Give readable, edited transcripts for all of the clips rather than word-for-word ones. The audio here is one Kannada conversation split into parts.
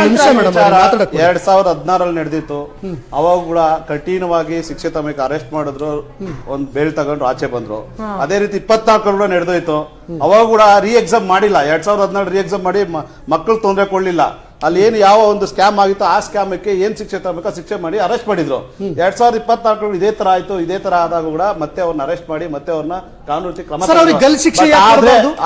2016 ನಡೆದಿತ್ತು. ಅವಾಗ ಕೂಡ ಕಠಿಣವಾಗಿ ಶಿಕ್ಷೆ ತಮಗೆ ಅರೆಸ್ಟ್ ಮಾಡಿದ್ರು, ಒಂದ್ ಬೇಲ್ ತಗೊಂಡ್ರು ಆಚೆ ಬಂದ್ರು. ಅದೇ ರೀತಿ 24 ಕೂಡ ನಡೆದೋಯ್ತು. ಅವಾಗ ಕೂಡ ರೀ ಎಕ್ಸಾಮ್ ಮಾಡಿಲ್ಲ. 2016 ರೀ ಎಕ್ಸಾಮ್ ಮಾಡಿ ಮಕ್ಕಳು ತೊಂದರೆ ಕೊಡ್ಲಿಲ್ಲ. ಅಲ್ಲಿ ಏನು ಯಾವ ಒಂದು ಸ್ಕ್ಯಾಮ್ ಆಗಿತ್ತು ಆ ಸ್ಕ್ಯಾಮಕ್ಕೆ ಏನ್ ಶಿಕ್ಷೆ ತಗೋಬೇಕು ಶಿಕ್ಷೆ ಮಾಡಿ ಅರೆಸ್ಟ್ ಮಾಡಿದ್ರು. 2024 ಇದೇ ತರ ಆಯ್ತು. ಇದೇ ತರ ಆದಾಗ ಕೂಡ ಮತ್ತೆ ಅವ್ರನ್ನ ಅರೆಸ್ಟ್ ಮಾಡಿ ಮತ್ತೆ ಅವ್ರನ್ನ ಕಾನೂನು ಕ್ರಮ.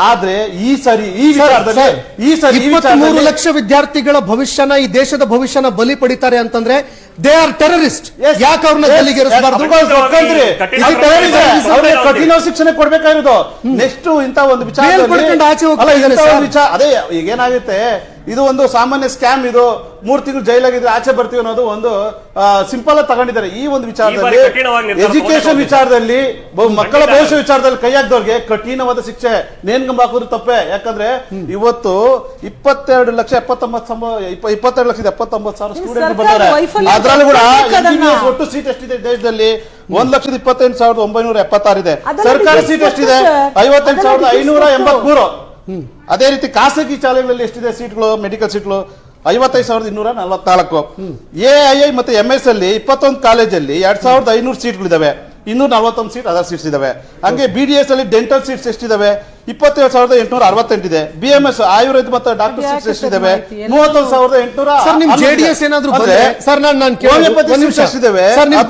ಆದ್ರೆ ಈ ಸರಿ ಈ ವಿಚಾರದಲ್ಲಿ 23 ಲಕ್ಷ ವಿದ್ಯಾರ್ಥಿಗಳ ಭವಿಷ್ಯನ, ಈ ದೇಶದ ಭವಿಷ್ಯನ ಬಲಿ ಪಡಿತಾರೆ ಅಂತಂದ್ರೆ ದೇ ಆರ್ ಟೆರರಿಸ್ಟ್. ಯಾಕೆ ಅವ್ರನ್ನ ಗಲ್ಲಿಗೇರಿಸಬಾರ್ದು? ಕಠಿಣ ಶಿಕ್ಷಣ ಕೊಡ್ಬೇಕಾಗಿರೋದು. ನೆಕ್ಸ್ಟ್ ಇಂತ ಒಂದು ವಿಚಾರ ಅದೇ ಈಗೇನಾಗುತ್ತೆ, ಇದು ಒಂದು ಸಾಮಾನ್ಯ ಸ್ಕ್ಯಾಮ್. ಇದು 3 ತಿಂಗಳು ಜೈಲಾಗಿದ್ರೆ ಆಚೆ ಬರ್ತೀವಿ ಅನ್ನೋದು ಒಂದು ಸಿಂಪಲ್ ಆಗಿ ತಗೊಂಡಿದ್ದಾರೆ. ಈ ಒಂದು ವಿಚಾರದಲ್ಲಿ, ಎಜುಕೇಶನ್ ವಿಚಾರದಲ್ಲಿ, ಮಕ್ಕಳ ಭವಿಷ್ಯ ವಿಚಾರದಲ್ಲಿ ಕೈ ಹಾಕಿದವ್ರಿಗೆ ಕಠಿಣವಾದ ಶಿಕ್ಷೆ ನೇಣ್ಗಂಬ ಹಾಕೋದು ತಪ್ಪೇ. ಯಾಕಂದ್ರೆ ಇವತ್ತು 22,79,000 ಸ್ಟೂಡೆಂಟ್ ಬರ್ತಾರೆ. ಅದ್ರಲ್ಲಿ ಕೂಡ ಒಟ್ಟು ಸೀಟ್ ಎಷ್ಟಿದೆ ದೇಶದಲ್ಲಿ? 1,28,976 ಇದೆ. ಸರ್ಕಾರಿ ಸೀಟ್ ಎಷ್ಟಿದೆ? 58,583. ಅದೇ ರೀತಿ ಖಾಸಗಿ ಶಾಲೆಗಳಲ್ಲಿ ಎಷ್ಟಿದೆ ಸೀಟ್ಗಳು? ಮೆಡಿಕಲ್ ಸೀಟ್ಗಳು 55,244. ಎಐಐ ಮತ್ತೆ ಎಂಎಸ್ ಅಲ್ಲಿ 21 ಕಾಲೇಜಲ್ಲಿ 2,500 ಸೀಟ್ಗಳಿದಾವೆ. 241 ಸೀಟ್ ಅದರ್ ಸೀಟ್ಸ್ ಇದಾವೆ. ಹಂಗೆ ಬಿಡಿಎಸ್ ಅಲ್ಲಿ ಡೆಂಟಲ್ ಸೀಟ್ಸ್ ಎಷ್ಟಿದಾವೆ? 27,868 ಇದೆ. ಬಿಎಂಎಸ್ ಆಯುರ್ವೇದ ಮತ್ತು ಡಾಕ್ಟರ್ ಸೀಟ್ಸ್ ಎಷ್ಟಿದಾವೆ? 31,800. ಸರ್, ನಿಮ್ ಜೆಡಿಎಸ್ ಏನಾದ್ರು ಬಂದ್ರೆ, ಸರ್ ನಾನು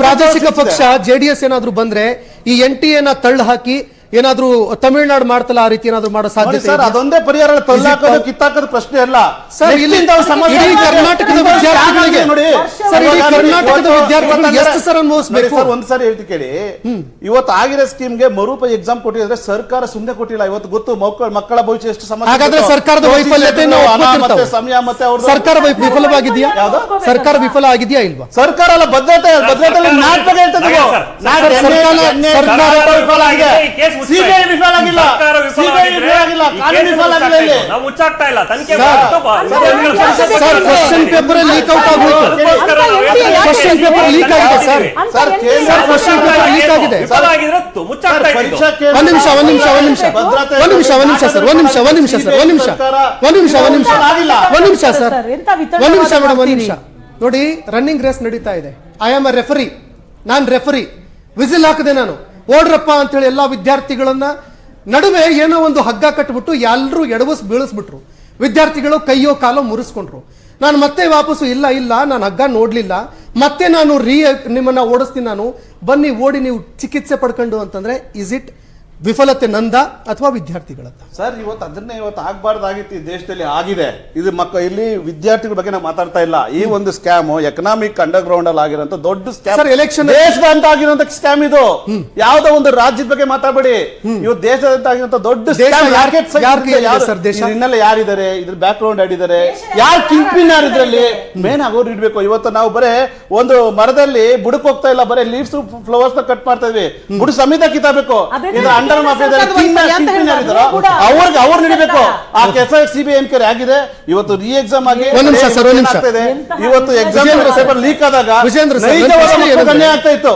ಪ್ರಾದೇಶಿಕ ಪಕ್ಷ ಜೆಡಿಎಸ್ ಏನಾದ್ರು ಬಂದ್ರೆ ಈ NTA ನ ತಳ್ಳು ಹಾಕಿ ಏನಾದ್ರೂ ತಮಿಳುನಾಡು ಮಾಡ್ತಲ್ಲ ಆ ರೀತಿ ಏನಾದ್ರು ಮಾಡೋ ಸಾಧ್ಯತೆ? ಸರ್, ಅದೊಂದೇ ಪರಿಹಾರ. ತಳ್ಳಾಕೋದು ಕಿತ್ತಾಕೋದು ಪ್ರಶ್ನೆ ಅಲ್ಲ. ಸರ್, ಇಡೀ ಕರ್ನಾಟಕದ ವಿದ್ಯಾರ್ಥಿಗಳಿಗೆ ಎಷ್ಟು ಸರ್ ಅನ್ಭವಿಸಬೇಕು? ಸರ್, ಒಂದ್ಸಾರಿ ಹೇಳ್ತಿ ಕೇಳಿ. ಇವತ್ತು ಆಗಿರೋ ಸ್ಕೀಮ್ಗೆ ಮರುಪ ಎಕ್ಸಾಮ್ ಕೊಟ್ಟಿದ್ರೆ ಸರ್ಕಾರ ಸುಮ್ಮನೆ ಕೊಟ್ಟಿಲ್ಲ. ಇವತ್ತು ಗೊತ್ತು ಮಕ್ಕಳ ಭವಿಷ್ಯ ಎಷ್ಟು ಸಮಸ್ಯೆ. ಹಾಗಾದ್ರೆ ಸರ್ಕಾರದ ವೈಫಲ್ಯತೆ ಸಮಯ ಮತ್ತೆ ಸರ್ಕಾರ ವಿಫಲವಾಗಿದೆಯಾ? ಸರ್ಕಾರ ವಿಫಲ ಆಗಿದೆಯಾ ಇಲ್ವಾ? ಸರ್ಕಾರ ಅಲ್ಲ, ಭದ್ರತೆ ಸಿಬಿಐ ವಿಫಲ ಆಗಿಲ್ಲ. ಕ್ವಶನ್ ಪೇಪರ್ ಲೀಕ್ ಔಟ್ ಆಗೋಯ್ತು. ಕ್ವಶನ್ ಪೇಪರ್ ಲೀಕ್ ಆಗಿದೆ ಸರ್. ಕ್ವಶನ್ ಪೇಪರ್ ಲೀಕ್ ಆಗಿದೆ. ಒಂದ್ ನಿಮಿಷ ನೋಡಿ, ರನ್ನಿಂಗ್ ರೇಸ್ ನಡೀತಾ ಇದೆ. I am a referee. Non referee. Whistle ಹಾಕದೆ ನಾನು ಓಡ್ರಪ್ಪ ಅಂತ ಹೇಳಿ ಎಲ್ಲಾ ವಿದ್ಯಾರ್ಥಿಗಳನ್ನ ನಡುವೆ ಏನೋ ಒಂದು ಹಗ್ಗ ಕಟ್ಬಿಟ್ಟು ಎಲ್ಲರೂ ಬೀಳಿಸ್ಬಿಟ್ರು. ವಿದ್ಯಾರ್ಥಿಗಳು ಕೈಯೋ ಕಾಲೋ ಮುರಿಸ್ಕೊಂಡ್ರು. ನಾನು ಮತ್ತೆ ವಾಪಸ್ಸು ಇಲ್ಲ ನಾನು ಹಗ್ಗ ನೋಡ್ಲಿಲ್ಲ, ಮತ್ತೆ ನಾನು ನಿಮ್ಮನ್ನ ಓಡಿಸ್ತೀನಿ, ನಾನು ಬನ್ನಿ ಓಡಿ ನೀವು ಚಿಕಿತ್ಸೆ ಪಡ್ಕೊಂಡು ಅಂತಂದ್ರೆ ಇಸ್ ಇಟ್ ವಿಫಲತೆ ನಂದ ಅಥವಾ ವಿದ್ಯಾರ್ಥಿಗಳತ್ತ? ಸರ್, ಇವತ್ತು ಆಗ್ಬಾರ್ದಾಗಿತ್ತು ಈ ದೇಶದಲ್ಲಿ ಆಗಿದೆ. ಇದು ಇಲ್ಲಿ ವಿದ್ಯಾರ್ಥಿಗಳ ಬಗ್ಗೆ ನಾವು ಮಾತಾಡ್ತಾ ಇಲ್ಲ. ಈ ಒಂದು ಸ್ಕ್ಯಾಮ್ ಎಕನಾಮಿಕ್ ಅಂಡರ್ ಗ್ರೌಂಡ್ ಅಲ್ಲಿ ಆಗಿರೋ ದೊಡ್ಡ ಸ್ಕ್ಯಾಮ್. ಎಲೆಕ್ಷನ್ ದೇಶದಂತ ಆಗಿರೋ ಸ್ಕ್ಯಾಮ್ ಇದು. ಯಾವ್ದೋ ಒಂದು ರಾಜ್ಯದ ಬಗ್ಗೆ ಮಾತಾಡಬೇಡಿ. ಇವತ್ತು ದೇಶದಂತ ಆಗಿರೋ ದೊಡ್ಡ ಹಿನ್ನೆಲೆ ಯಾರಿದ್ದಾರೆ, ಇದ್ರ ಬ್ಯಾಕ್ ಗ್ರೌಂಡ್ ಯಾರಿದ್ದಾರೆ, ಯಾರು ಕಿಂಗ್ಪಿನ್ ಯಾರು, ಇದ್ರಲ್ಲಿ ಮೇನ್ ಆಗೋರು ಇಡ್ಬೇಕು. ಇವತ್ತು ನಾವು ಬರೇ ಒಂದು ಮರದಲ್ಲಿ ಬುಡಕ್ ಹೋಗ್ತಾ ಇಲ್ಲ, ಬರೇ ಲೀವ್ಸ್ ಫ್ಲವರ್ಸ್ ಕಟ್ ಮಾಡ್ತಾ ಇದ್ವಿ. ಬುಡ ಸಮೇತ ಕಿತ್ತಬೇಕು. ಅವ್ರು ನಡಿಬೇಕು. ಆ ಕೆಲಸ ಸಿಬಿಐ ಎನ್ಕ್ವೈರಿ ಆಗಿದೆ. ಇವತ್ತು ರೀ ಎಕ್ಸಾಮ್ ಆಗಿ ಇವತ್ತು ಎಕ್ಸಾಮ್ ಪೇಪರ್ ಲೀಕ್ ಆದಾಗ ಆಗ್ತಾ ಇತ್ತು.